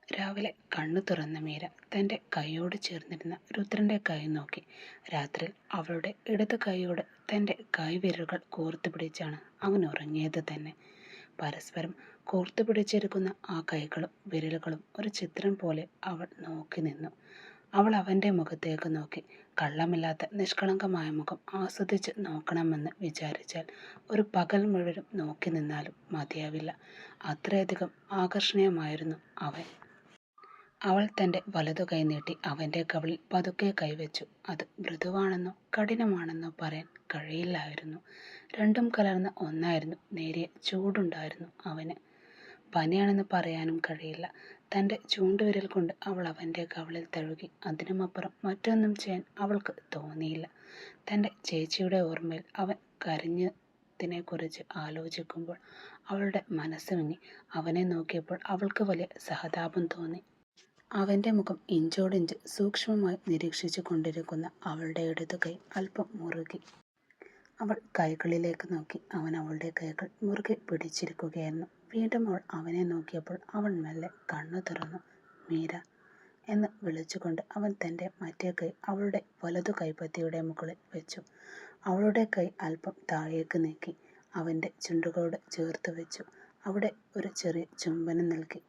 രാവിലെ കണ്ണു തുറന്ന മീര തൻ്റെ കൈയോട് ചേർന്നിരുന്ന രുദ്രൻ്റെ കൈ നോക്കി. രാത്രിയിൽ അവളുടെ ഇടത് കൈയോട് തൻ്റെ കൈവിരലുകൾ കോർത്തു പിടിച്ചാണ് അവൻ ഉറങ്ങിയത് തന്നെ. പരസ്പരം കോർത്തു പിടിച്ചിരിക്കുന്ന ആ കൈകളും വിരലുകളും ഒരു ചിത്രം പോലെ അവൾ നോക്കി നിന്നു. അവൾ അവൻ്റെ മുഖത്തേക്ക് നോക്കി. കള്ളമില്ലാത്ത നിഷ്കളങ്കമായ മുഖം ആസ്വദിച്ച് നോക്കണമെന്ന് വിചാരിച്ചാൽ ഒരു പകൽ മുഴുവനും നോക്കി നിന്നാലും മതിയാവില്ല. അത്രയധികം ആകർഷണീയമായിരുന്നു അവൻ. അവൾ തൻ്റെ വലതു കൈ നീട്ടി അവൻ്റെ കവിളിൽ പതുക്കെ കൈവച്ചു. അത് മൃദുവാണെന്നോ കഠിനമാണെന്നോ പറയാൻ കഴിയില്ലായിരുന്നു. രണ്ടും കലർന്ന ഒന്നായിരുന്നു. നേരിയ ചൂടുണ്ടായിരുന്നു അവന്. പനിയാണെന്ന് പറയാനും കഴിയില്ല. തൻ്റെ ചൂണ്ടുവിരൽ കൊണ്ട് അവൾ അവൻ്റെ കവിളിൽ തഴുകി. അതിനുമപ്പുറം മറ്റൊന്നും ചെയ്യാൻ അവൾക്ക് തോന്നിയില്ല. തൻ്റെ ചേച്ചിയുടെ ഓർമ്മയിൽ അവൻ കരഞ്ഞതിനെക്കുറിച്ച് ആലോചിക്കുമ്പോൾ അവളുടെ മനസ്സ് വിങ്ങി. അവനെ നോക്കിയപ്പോൾ അവൾക്ക് വലിയ സഹതാപം തോന്നി. അവൻ്റെ മുഖം ഇഞ്ചോടിഞ്ച് സൂക്ഷ്മമായി നിരീക്ഷിച്ചു കൊണ്ടിരിക്കുന്ന അവളുടെ ഇടതു കൈ അല്പം മുറുകി. അവൾ കൈകളിലേക്ക് നോക്കി. അവൻ അവളുടെ കൈകൾ മുറുകെ പിടിച്ചിരിക്കുകയായിരുന്നു. വീണ്ടും അവൾ അവനെ നോക്കിയപ്പോൾ അവൻ മെല്ലെ കണ്ണു തുറന്നു. മീര എന്ന് വിളിച്ചുകൊണ്ട് അവൻ തൻ്റെ മറ്റേ കൈ അവളുടെ വലതു കൈപ്പത്തിയുടെ മുകളിൽ വെച്ചു. അവളുടെ കൈ അല്പം താഴേക്ക് നീക്കി അവൻ്റെ ചുണ്ടുകളോട് ചേർത്ത് വെച്ചു. അവിടെ ഒരു ചെറിയ ചുംബനം നൽകി.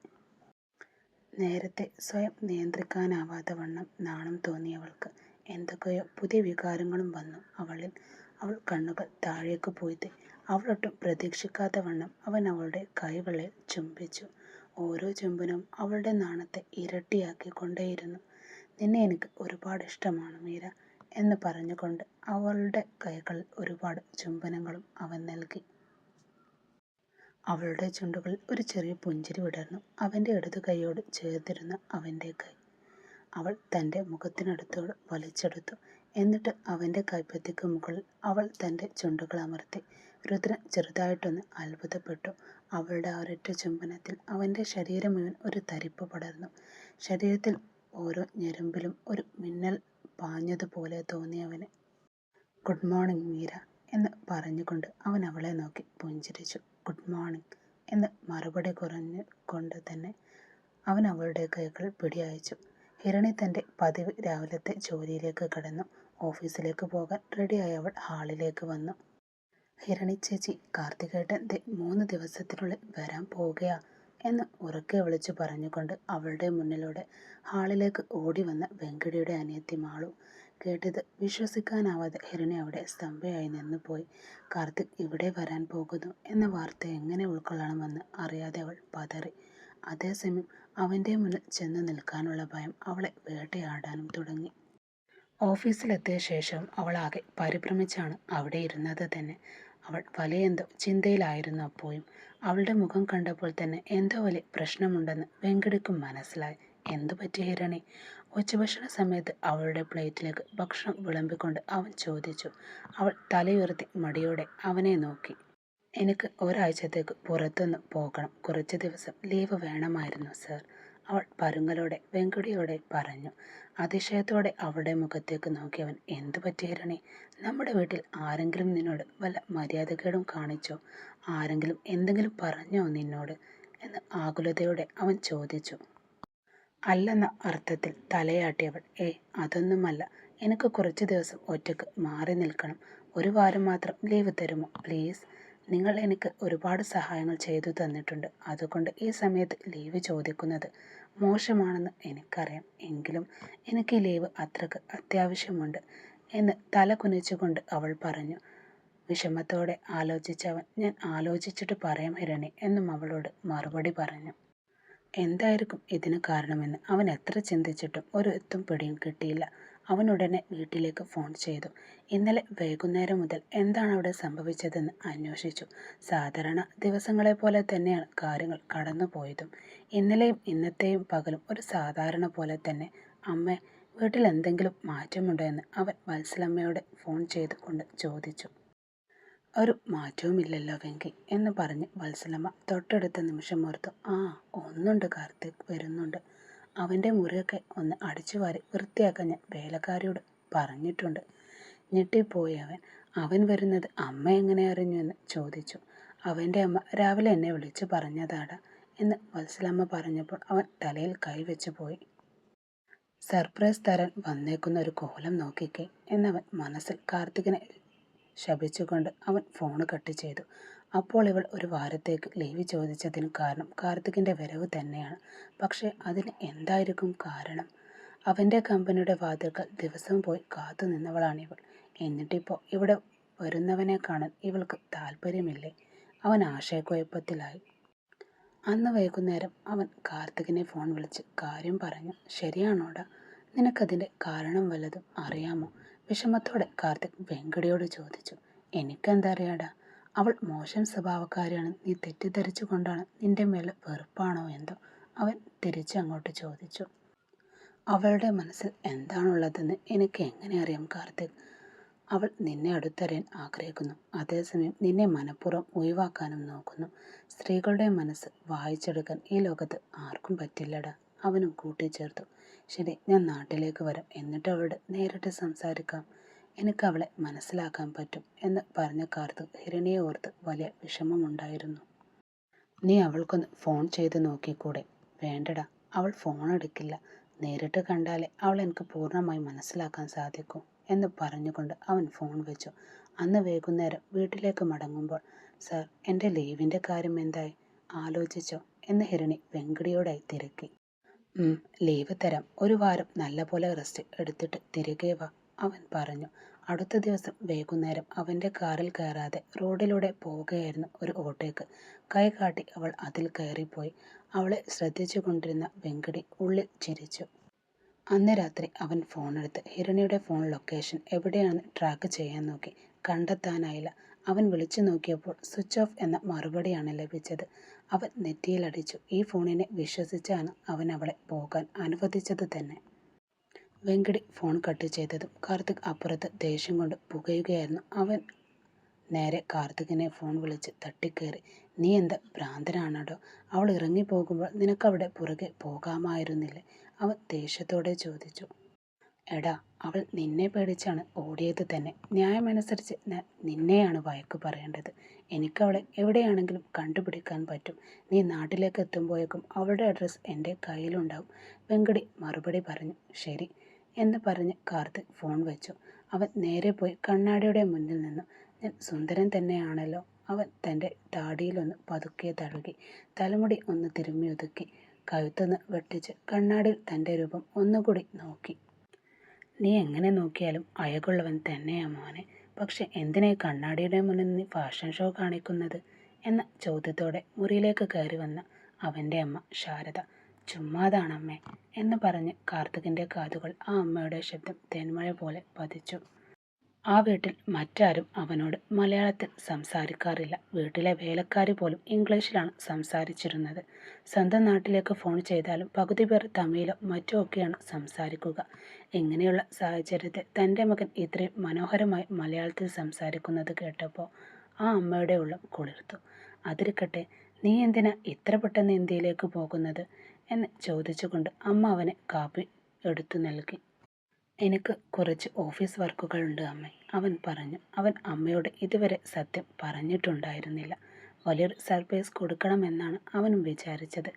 നേരത്തെ സ്വയം നിയന്ത്രിക്കാനാവാത്ത വണ്ണം നാണം തോന്നിയവൾക്ക് എന്തൊക്കെയോ പുതിയ വികാരങ്ങളും വന്നു അവളിൽ. അവൾ കണ്ണുകൾ താഴേക്ക് പോയി. അവളൊട്ടും പ്രതീക്ഷിക്കാത്ത വണ്ണം അവൻ അവളുടെ കൈവെള്ളയിൽ ചുംബിച്ചു. ഓരോ ചുംബനവും അവളുടെ നാണത്തെ ഇരട്ടിയാക്കി കൊണ്ടേയിരുന്നു. നിന്നെ എനിക്ക് ഒരുപാട് ഇഷ്ടമാണ് മീര എന്ന് പറഞ്ഞുകൊണ്ട് അവളുടെ കൈകളിൽ ഒരുപാട് ചുംബനങ്ങളും അവൻ നൽകി. അവളുടെ ചുണ്ടുകളിൽ ഒരു ചെറിയ പുഞ്ചിരി വിടർന്നു. അവൻ്റെ ഇടതു കൈയോട് ചേർത്തിരുന്ന അവൻ്റെ കൈ അവൾ തൻ്റെ മുഖത്തിനടുത്തോട് വലിച്ചെടുത്തു. എന്നിട്ട് അവൻ്റെ കൈപ്പത്തിക്ക് മുകളിൽ അവൾ തൻ്റെ ചുണ്ടുകൾ അമർത്തി. രുദ്രൻ ചെറുതായിട്ടൊന്ന് അത്ഭുതപ്പെട്ടു. അവളുടെ ഒരൊറ്റ ചുംബനത്തിൽ അവൻ്റെ ശരീരം മുഴുവൻ ഒരു തരിപ്പ് പടർന്നു. ശരീരത്തിൽ ഓരോ ഞരമ്പിലും ഒരു മിന്നൽ പാഞ്ഞതുപോലെ തോന്നിയവന്. ഗുഡ് മോർണിംഗ് മീര എന്ന് പറഞ്ഞുകൊണ്ട് അവൻ അവളെ നോക്കി പുഞ്ചിരിച്ചു. ഗുഡ് മോർണിംഗ് എന്ന് മറുപടി കൊണ്ട് തന്നെ അവൻ അവളുടെ കൈകൾ പിടിയയച്ചു. ഹിരണി തൻ്റെ പതിവ് രാവിലത്തെ ജോലിയിലേക്ക് കടന്നു. ഓഫീസിലേക്ക് പോകാൻ റെഡിയായി അവൾ ഹാളിലേക്ക് വന്നു. ഹിരണി ചേച്ചി, കാർത്തികേട്ടൻ 3 ദിവസത്തിനുള്ളിൽ വരാൻ പോവുകയാ എന്ന് ഉറക്കെ വിളിച്ചു പറഞ്ഞുകൊണ്ട് അവളുടെ മുന്നിലൂടെ ഹാളിലേക്ക് ഓടി വന്ന വെങ്കിടിയുടെ അനിയത്തി മാളു. കേട്ടത് വിശ്വസിക്കാനാവാതെ ഹിരണി അവിടെ സ്തംഭയായി നിന്നുപോയി. കാർത്തിക് ഇവിടെ വരാൻ പോകുന്നു എന്ന വാർത്ത എങ്ങനെ ഉൾക്കൊള്ളണമെന്ന് അറിയാതെ അവൾ പതറി. അതേസമയം അവൻ്റെ മുന്നിൽ ചെന്നു നിൽക്കാനുള്ള ഭയം അവളെ വേട്ടയാടാനും തുടങ്ങി. ഓഫീസിലെത്തിയ ശേഷവും അവൾ ആകെ പരിഭ്രമിച്ചാണ് അവിടെ ഇരുന്നത് തന്നെ. അവൾ വലിയ എന്തോ ചിന്തയിലായിരുന്നു. അപ്പോഴും അവളുടെ മുഖം കണ്ടപ്പോൾ തന്നെ എന്തോ വലിയ പ്രശ്നമുണ്ടെന്ന് വെങ്കിടിക്കും മനസ്സിലായി. എന്തു പറ്റി ഹിരണി? ഉച്ചഭക്ഷണ സമയത്ത് അവളുടെ പ്ലേറ്റിലേക്ക് ഭക്ഷണം വിളമ്പിക്കൊണ്ട് അവൻ ചോദിച്ചു. അവൾ തലയുയർത്തി മടിയോടെ അവനെ നോക്കി. എനിക്ക് ഒരാഴ്ചത്തേക്ക് പുറത്തുനിന്ന് പോകണം. കുറച്ച് ദിവസം ലീവ് വേണമായിരുന്നു സർ, അവൾ പരുങ്ങലോടെ വെങ്കിടിയോടെ പറഞ്ഞു. അതിശയത്തോടെ അവളുടെ മുഖത്തേക്ക് നോക്കിയവൻ, എന്തു പറ്റി ഹിരണി? നമ്മുടെ വീട്ടിൽ ആരെങ്കിലും നിന്നോട് വല്ല മര്യാദകേടും കാണിച്ചോ? ആരെങ്കിലും എന്തെങ്കിലും പറഞ്ഞോ നിന്നോട് എന്ന് ആകുലതയോടെ അവൻ ചോദിച്ചു. അല്ലെന്ന അർത്ഥത്തിൽ തലയാട്ടിയവൾ, അതൊന്നുമല്ല. എനിക്ക് കുറച്ച് ദിവസം ഒറ്റയ്ക്ക് മാറി നിൽക്കണം. 1 വാരം മാത്രം ലീവ് തരുമോ പ്ലീസ്? നിങ്ങൾ എനിക്ക് ഒരുപാട് സഹായങ്ങൾ ചെയ്തു തന്നിട്ടുണ്ട്. അതുകൊണ്ട് ഈ സമയത്ത് ലീവ് ചോദിക്കുന്നത് മോശമാണെന്ന് എനിക്കറിയാം. എങ്കിലും എനിക്ക് ഈ ലീവ് അത്രക്ക് അത്യാവശ്യമുണ്ട് എന്ന് തല കുനിച്ചുകൊണ്ട് അവൾ പറഞ്ഞു. വിഷമത്തോടെ ആലോചിച്ചവൻ, ഞാൻ ആലോചിച്ചിട്ട് പറയാം ഹിരണി എന്നും അവളോട് മറുപടി പറഞ്ഞു. എന്തായിരിക്കും ഇതിന് കാരണമെന്ന് അവൻ എത്ര ചിന്തിച്ചിട്ടും ഒരു എത്തും പിടിയും കിട്ടിയില്ല. അവൻ ഉടനെ വീട്ടിലേക്ക് ഫോൺ ചെയ്തു. ഇന്നലെ വൈകുന്നേരം മുതൽ എന്താണ് അവിടെ സംഭവിച്ചതെന്ന് അന്വേഷിച്ചു. സാധാരണ ദിവസങ്ങളെ പോലെ തന്നെയാണ് കാര്യങ്ങൾ കടന്നുപോയതും. ഇന്നലെയും ഇന്നത്തെയും പകലും ഒരു സാധാരണ പോലെ തന്നെ. അമ്മേ, വീട്ടിൽ എന്തെങ്കിലും മാറ്റമുണ്ടോ എന്ന് അവൻ വത്സലമ്മയോട് ഫോൺ ചെയ്തുകൊണ്ട് ചോദിച്ചു. ഒരു മാറ്റവുമില്ലല്ലോ വെങ്കി എന്ന് പറഞ്ഞ് വത്സലമ്മ തൊട്ടടുത്ത നിമിഷം ഓർത്തു. ഒന്നുണ്ട്, കാർത്തിക് വരുന്നുണ്ട്. അവൻ്റെ മുറിയൊക്കെ ഒന്ന് അടിച്ചുവാരി വൃത്തിയാക്കാൻ ഞാൻ വേലക്കാരിയോട് പറഞ്ഞിട്ടുണ്ട്. ഞെട്ടിപ്പോയി അവൻ വരുന്നത് അമ്മ എങ്ങനെ അറിഞ്ഞു എന്ന് ചോദിച്ചു. അവൻ്റെ അമ്മ രാവിലെ എന്നെ വിളിച്ചു പറഞ്ഞതാടാ എന്ന് വത്സലമ്മ പറഞ്ഞപ്പോൾ അവൻ തലയിൽ കൈവച്ചു പോയി. സർപ്രൈസ് തരാൻ വന്നേക്കുന്ന ഒരു കോലം നോക്കിക്കേ എന്നവൻ മനസ്സിൽ കാർത്തികിനെ ശപിച്ചുകൊണ്ട് അവൻ ഫോണ് കട്ട് ചെയ്തു. അപ്പോൾ ഇവൾ ഒരു വാരത്തേക്ക് ലീവ് ചോദിച്ചതിന് കാരണം കാർത്തികിൻ്റെ വരവ് തന്നെയാണ്. പക്ഷേ അതിന് എന്തായിരിക്കും കാരണം? അവൻ്റെ കമ്പനിയുടെ വാതിൽക്കൽ ദിവസവും പോയി കാത്തു നിന്നവളാണിവൾ. എന്നിട്ടിപ്പോൾ ഇവിടെ വരുന്നവനെ കാണാൻ ഇവൾക്ക് താല്പര്യമില്ലേ? അവൻ ആശയക്കുഴപ്പത്തിലായി. അന്ന് വൈകുന്നേരം അവൻ കാർത്തികിനെ ഫോൺ വിളിച്ച് കാര്യം പറഞ്ഞു. ശരിയാണോടാ? നിനക്കതിൻ്റെ കാരണം വല്ലതും അറിയാമോ? വിഷമത്തോടെ കാർത്തിക് വെങ്കടിയോട് ചോദിച്ചു. എനിക്കെന്താ അറിയാടാ? അവൾ മോശം സ്വഭാവക്കാരിയാണ്. നീ തെറ്റിദ്ധരിച്ചു കൊണ്ടാണ് നിന്റെ മേലെ വെറുപ്പാണോ എന്തോ? അവൻ തിരിച്ചങ്ങോട്ട് ചോദിച്ചു. അവളുടെ മനസ്സിൽ എന്താണുള്ളതെന്ന് എനിക്ക് എങ്ങനെ അറിയാം കാർത്തിക്? അവൾ നിന്നെ അടുത്തറിയാൻ ആഗ്രഹിക്കുന്നു. അതേസമയം നിന്നെ മനഃപൂർവ്വം ഒഴിവാക്കാനും നോക്കുന്നു. സ്ത്രീകളുടെ മനസ്സ് വായിച്ചെടുക്കാൻ ഈ ലോകത്ത് ആർക്കും പറ്റില്ലടാ, അവനും കൂട്ടിച്ചേർത്തു. ശരി, ഞാൻ നാട്ടിലേക്ക് വരാം. എന്നിട്ട് അവളോട് നേരിട്ട് സംസാരിക്കാം. എനിക്ക് അവളെ മനസ്സിലാക്കാൻ പറ്റും എന്ന് പറഞ്ഞ കാർത്തിക് ഹിരണിയെ ഓർത്ത് വലിയ വിഷമമുണ്ടായിരുന്നു. നീ അവൾക്കൊന്ന് ഫോൺ ചെയ്ത് നോക്കിക്കൂടെ? വേണ്ടടാ, അവൾ ഫോൺ എടുക്കില്ല. നേരിട്ട് കണ്ടാലേ അവൾ എനിക്ക് പൂർണ്ണമായി മനസ്സിലാക്കാൻ സാധിക്കൂ എന്ന് പറഞ്ഞുകൊണ്ട് അവൻ ഫോൺ വെച്ചു. അന്ന് വൈകുന്നേരം വീട്ടിലേക്ക് മടങ്ങുമ്പോൾ, സാർ, എൻ്റെ ലീവിൻ്റെ കാര്യം എന്തായി? ആലോചിച്ചോ എന്ന് ഹിരണി വെങ്കടിയോടായി തിരക്കി. ലീവ് തരാം. ഒരു വാരം നല്ലപോലെ റെസ്റ്റ് എടുത്തിട്ട് തിരികെ വാ, അവൻ പറഞ്ഞു. അടുത്ത ദിവസം വൈകുന്നേരം അവൻ്റെ കാറിൽ കയറാതെ റോഡിലൂടെ പോവുകയായിരുന്നു ഒരു ഓട്ടോയ്ക്ക്. കൈ കാട്ടി അവൾ അതിൽ കയറിപ്പോയി. അവളെ ശ്രദ്ധിച്ചു കൊണ്ടിരുന്ന വെങ്കടി ഉള്ളിൽ ചിരിച്ചു. അന്ന് രാത്രി അവൻ ഫോണെടുത്ത് ഹിരണിയുടെ ഫോൺ ലൊക്കേഷൻ എവിടെയാണെന്ന് ട്രാക്ക് ചെയ്യാൻ നോക്കി. കണ്ടെത്താനായില്ല. അവൻ വിളിച്ചു നോക്കിയപ്പോൾ സ്വിച്ച് ഓഫ് എന്ന മറുപടിയാണ് ലഭിച്ചത്. അവൻ നെറ്റിയിലടിച്ചു. ഈ ഫോണിനെ വിശ്വസിച്ചാണ് അവൻ അവളെ പോകാൻ അനുവദിച്ചത് തന്നെ. വെങ്കടി ഫോൺ കട്ട് ചെയ്തതും കാർത്തിക് അപ്പുറത്ത് ദേഷ്യം കൊണ്ട് പുകയുകയായിരുന്നു. അവൻ നേരെ കാർത്തികിനെ ഫോൺ വിളിച്ച് തട്ടിക്കയറി. നീ എന്താ ഭ്രാന്തനാണോ? അവൾ ഇറങ്ങിപ്പോകുമ്പോൾ നിനക്കവിടെ പുറകെ പോകാമായിരുന്നില്ലേ? അവൻ ദേഷ്യത്തോടെ ചോദിച്ചു. എടാ, അവൾ നിന്നെ പേടിച്ചാണ് ഓടിയത് തന്നെ. ന്യായമനുസരിച്ച് ഞാൻ നിന്നെയാണ് വഴക്ക് പറയേണ്ടത്. എനിക്കവളെ എവിടെയാണെങ്കിലും കണ്ടുപിടിക്കാൻ പറ്റും. നീ നാട്ടിലേക്ക് എത്തുമ്പോഴേക്കും അവളുടെ അഡ്രസ്സ് എൻ്റെ കയ്യിലുണ്ടാവും, വെങ്കടി മറുപടി പറഞ്ഞു. ശരി എന്ന് പറഞ്ഞ് കാർത്തിക് ഫോൺ വെച്ചു. അവൻ നേരെ പോയി കണ്ണാടിയുടെ മുന്നിൽ നിന്നു. ഞാൻ സുന്ദരൻ തന്നെയാണല്ലോ. അവൻ തൻ്റെ താടിയിലൊന്ന് പതുക്കെ തഴുകി. തലമുടി ഒന്ന് തിരുമ്മി ഒതുക്കി. കഴുത്തൊന്ന് വെട്ടിച്ച് കണ്ണാടിയിൽ തൻ്റെ രൂപം ഒന്നുകൂടി നോക്കി. നീ എങ്ങനെ നോക്കിയാലും അഴകുള്ളവൻ തന്നെയാ മോനെ. പക്ഷെ എന്തിനാ കണ്ണാടിയുടെ മുന്നിൽ നീ ഫാഷൻ ഷോ കാണിക്കുന്നത് എന്ന ചോദ്യത്തോടെ മുറിയിലേക്ക് കയറി വന്ന അവൻ്റെ അമ്മ ശാരദ. ചുമ്മാതാണമ്മേ എന്ന് പറഞ്ഞ് കാർത്തികിൻ്റെ കാതുകൾ ആ അമ്മയുടെ ശബ്ദം തേന്മഴ പോലെ പതിച്ചു. ആ വീട്ടിൽ മറ്റാരും അവനോട് മലയാളത്തിൽ സംസാരിക്കാറില്ല. വീട്ടിലെ വേലക്കാരി പോലും ഇംഗ്ലീഷിലാണ് സംസാരിച്ചിരുന്നത്. സ്വന്തം നാട്ടിലേക്ക് ഫോൺ ചെയ്താലും പകുതി പേർ തമിഴിലോ മറ്റോ ഒക്കെയാണ് സംസാരിക്കുക. ഇങ്ങനെയുള്ള സാഹചര്യത്തിൽ തൻ്റെ മകൻ ഇത്രയും മനോഹരമായി മലയാളത്തിൽ സംസാരിക്കുന്നത് കേട്ടപ്പോൾ ആ അമ്മയുടെ ഉള്ളം കുളിർത്തു. അതിരിക്കട്ടെ, നീ എന്തിനാ ഇത്ര പെട്ടെന്ന് ഇന്ത്യയിലേക്ക് പോകുന്നത് എന്ന് ചോദിച്ചുകൊണ്ട് അമ്മ അവനെ കാപ്പി എടുത്തു നൽകി. എനിക്ക് കുറച്ച് ഓഫീസ് വർക്കുകളുണ്ട് അമ്മേ, അവൻ പറഞ്ഞു. അവൻ അമ്മയോട് ഇതുവരെ സത്യം പറഞ്ഞിട്ടുണ്ടായിരുന്നില്ല. വലിയൊരു സർപ്രൈസ് കൊടുക്കണമെന്നാണ് അവനും വിചാരിച്ചത്.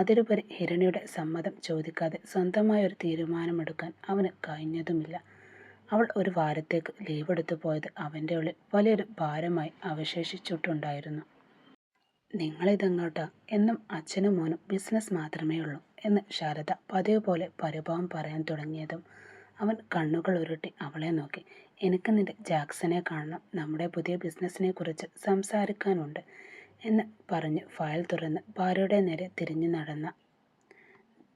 അതിലുപരി ഹിരണിയുടെ സമ്മതം ചോദിക്കാതെ സ്വന്തമായൊരു തീരുമാനമെടുക്കാൻ അവന് കഴിഞ്ഞതുമില്ല. അവൾ ഒരു വാരത്തേക്ക് ലീവ് എടുത്തു പോയത് അവൻ്റെ ഉള്ളിൽ വലിയൊരു ഭാരമായി അവശേഷിച്ചിട്ടുണ്ടായിരുന്നു. നിങ്ങളിതെങ്ങോട്ടാ? എന്നും അച്ഛനും മോനും ബിസിനസ് മാത്രമേ ഉള്ളൂ എന്ന് ശാരദ പതിവ് പോലെ പരിഭവം പറയാൻ തുടങ്ങിയതും അവൻ കണ്ണുകൾ ഉരുട്ടി അവളെ നോക്കി. എനിക്ക് നിന്റെ ജാക്സനെ കാണണം. നമ്മുടെ പുതിയ ബിസിനസ്സിനെ കുറിച്ച് സംസാരിക്കാനുണ്ട് എന്ന് പറഞ്ഞ് ഫയൽ തുറന്ന് ഭാര്യയുടെ നേരെ തിരിഞ്ഞു നടന്ന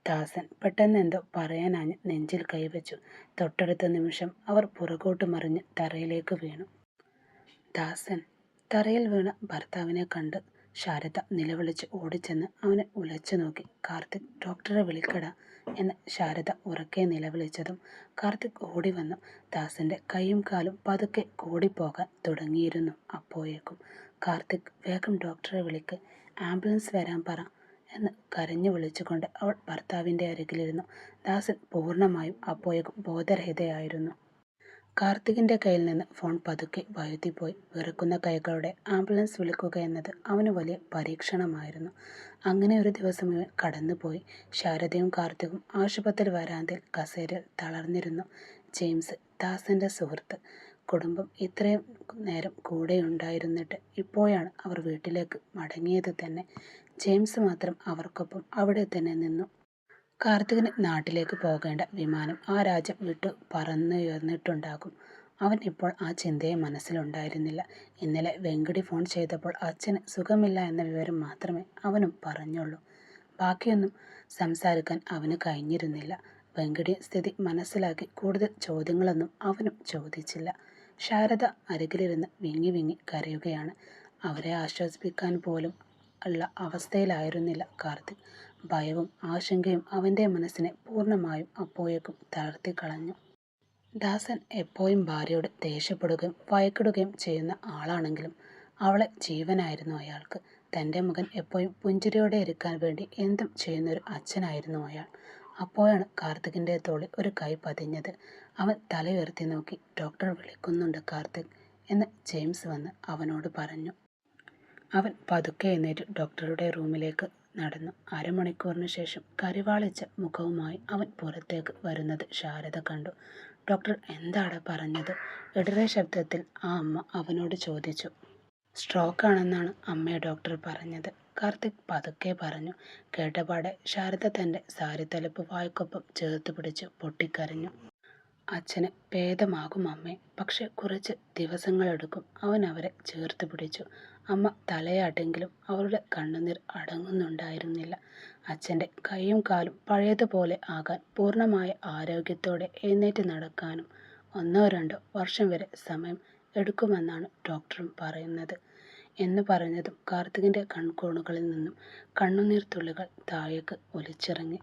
ദാസൻ പെട്ടെന്ന് എന്തോ പറയാനാഞ്ഞ് നെഞ്ചിൽ കൈവച്ചു. തൊട്ടടുത്ത നിമിഷം അവർ പുറകോട്ട് മറിഞ്ഞ് തറയിലേക്ക് വീണു. ദാസൻ! തറയിൽ വീണ ഭർത്താവിനെ കണ്ട് ശാരദ നിലവിളിച്ച് ഓടിച്ചെന്ന് അവനെ ഉലച്ചു നോക്കി. കാർത്തിക്, ഡോക്ടറെ വിളിക്കടാ എന്ന് ശാരദ ഉറക്കെ നിലവിളിച്ചതും കാർത്തിക് ഓടി വന്നു. ദാസന്റെ കൈയും കാലും പതുക്കെ കൂടിപ്പോകാൻ തുടങ്ങിയിരുന്നു. അപ്പോഴേക്കും കാർത്തിക്, വേഗം ഡോക്ടറെ വിളിക്ക്, ആംബുലൻസ് വരാൻ പറ എന്ന് കരഞ്ഞു വിളിച്ചുകൊണ്ട് അവൾ ഭർത്താവിൻ്റെ അരികിലിരുന്നു. ദാസൻ പൂർണ്ണമായും അപ്പോഴേക്കും ബോധരഹിതയായിരുന്നു. കാർത്തികിൻ്റെ കയ്യിൽ നിന്ന് ഫോൺ പതുക്കെ വഴുതിപ്പോയി. വിറക്കുന്ന കൈകളോടെ ആംബുലൻസ് വിളിക്കുക എന്നത് അവന് വലിയ പരീക്ഷണമായിരുന്നു. അങ്ങനെ ഒരു ദിവസം ഇവൻ കടന്നുപോയി. ശാരദയും കാർത്തികും ആശുപത്രി വരാന്തയിൽ കസേരയിൽ തളർന്നിരുന്നു. ജെയിംസ്, ദാസന്റെ സുഹൃത്ത്. കുടുംബം ഇത്രയും നേരം കൂടെയുണ്ടായിരുന്നിട്ട് ഇപ്പോഴാണ് അവർ വീട്ടിലേക്ക് മടങ്ങിയത് തന്നെ. ജെയിംസ് മാത്രം അവർക്കൊപ്പം അവിടെ തന്നെ നിന്നു. കാർത്തികിന് നാട്ടിലേക്ക് പോകേണ്ട വിമാനം ആ രാജ്യം വിട്ടു പറന്നുയർന്നിട്ടുണ്ടാകും. അവൻ ഇപ്പോൾ ആ ചിന്തയെ മനസ്സിലുണ്ടായിരുന്നില്ല. ഇന്നലെ വെങ്കടി ഫോൺ ചെയ്തപ്പോൾ അച്ഛന് സുഖമില്ല എന്ന വിവരം മാത്രമേ അവനും പറഞ്ഞുള്ളൂ. ബാക്കിയൊന്നും സംസാരിക്കാൻ അവന് കഴിഞ്ഞിരുന്നില്ല. വെങ്കടി സ്ഥിതി മനസ്സിലാക്കി കൂടുതൽ ചോദ്യങ്ങളൊന്നും അവനും ചോദിച്ചില്ല. ശാരദ അരികിലിരുന്ന് വിങ്ങി വിങ്ങി കരയുകയാണ്. അവരെ ആശ്വസിപ്പിക്കാൻ പോലും ഉള്ള അവസ്ഥയിലായിരുന്നില്ല കാർത്തിക്. ഭയവും ആശങ്കയും അവൻ്റെ മനസ്സിനെ പൂർണ്ണമായും അപ്പോഴേക്കും തളർത്തിക്കളഞ്ഞു. ദാസൻ എപ്പോഴും ഭാര്യയോട് ദേഷ്യപ്പെടുകയും വഴക്കിടുകയും ചെയ്യുന്ന ആളാണെങ്കിലും അവളെ ജീവനായിരുന്നു അയാൾക്ക്. തൻ്റെ മകൻ എപ്പോഴും പുഞ്ചിരിയോടെ ഇരിക്കാൻ വേണ്ടി എന്തും ചെയ്യുന്നൊരു അച്ഛനായിരുന്നു അയാൾ. അപ്പോഴാണ് കാർത്തികിൻ്റെ തോളിൽ ഒരു കൈ പതിഞ്ഞത്. അവൻ തലയുയർത്തി നോക്കി. ഡോക്ടർ വിളിക്കുന്നുണ്ട് കാർത്തിക് എന്ന് ജെയിംസ് വന്ന് അവനോട് പറഞ്ഞു. അവൻ പതുക്കെ എഴുന്നേറ്റ് ഡോക്ടറുടെ റൂമിലേക്ക് നടന്നു. അരമണിക്കൂറിന് ശേഷം കരിവാളിച്ച മുഖവുമായി അവൻ പുറത്തേക്ക് വരുന്നത് ശാരദ കണ്ടു. ഡോക്ടർ എന്താണ് പറഞ്ഞത്? ഇടറിയ ശബ്ദത്തിൽ ആ അമ്മ അവനോട് ചോദിച്ചു. സ്ട്രോക്ക് ആണെന്നാണ് അമ്മയെ ഡോക്ടർ പറഞ്ഞത്, കാർത്തിക് പതുക്കെ പറഞ്ഞു. കേട്ടപാടെ ശാരദ തൻ്റെ സാരി തലപ്പ് വായ്ക്കൊപ്പം ചേർത്ത് പിടിച്ച് പൊട്ടിക്കരഞ്ഞു. അച്ഛന് ഭേദമാകും അമ്മേ, പക്ഷെ കുറച്ച് ദിവസങ്ങളെടുക്കും. അവൻ അവരെ ചേർത്ത് പിടിച്ചു. അമ്മ തലയാട്ടെങ്കിലും അവരുടെ കണ്ണുനീർ അടങ്ങുന്നുണ്ടായിരുന്നില്ല. അച്ഛൻ്റെ കൈയും കാലും പഴയതുപോലെ ആകാൻ, പൂർണ്ണമായ ആരോഗ്യത്തോടെ എഴുന്നേറ്റ് നടക്കാനും 1-2 വർഷം വരെ സമയം എടുക്കുമെന്നാണ് ഡോക്ടറും പറയുന്നത് എന്ന് പറഞ്ഞതും കാർത്തികിൻ്റെ കൺകോണുകളിൽ നിന്നും കണ്ണുനീർ തുള്ളികൾ താഴേക്ക് ഒലിച്ചിറങ്ങി.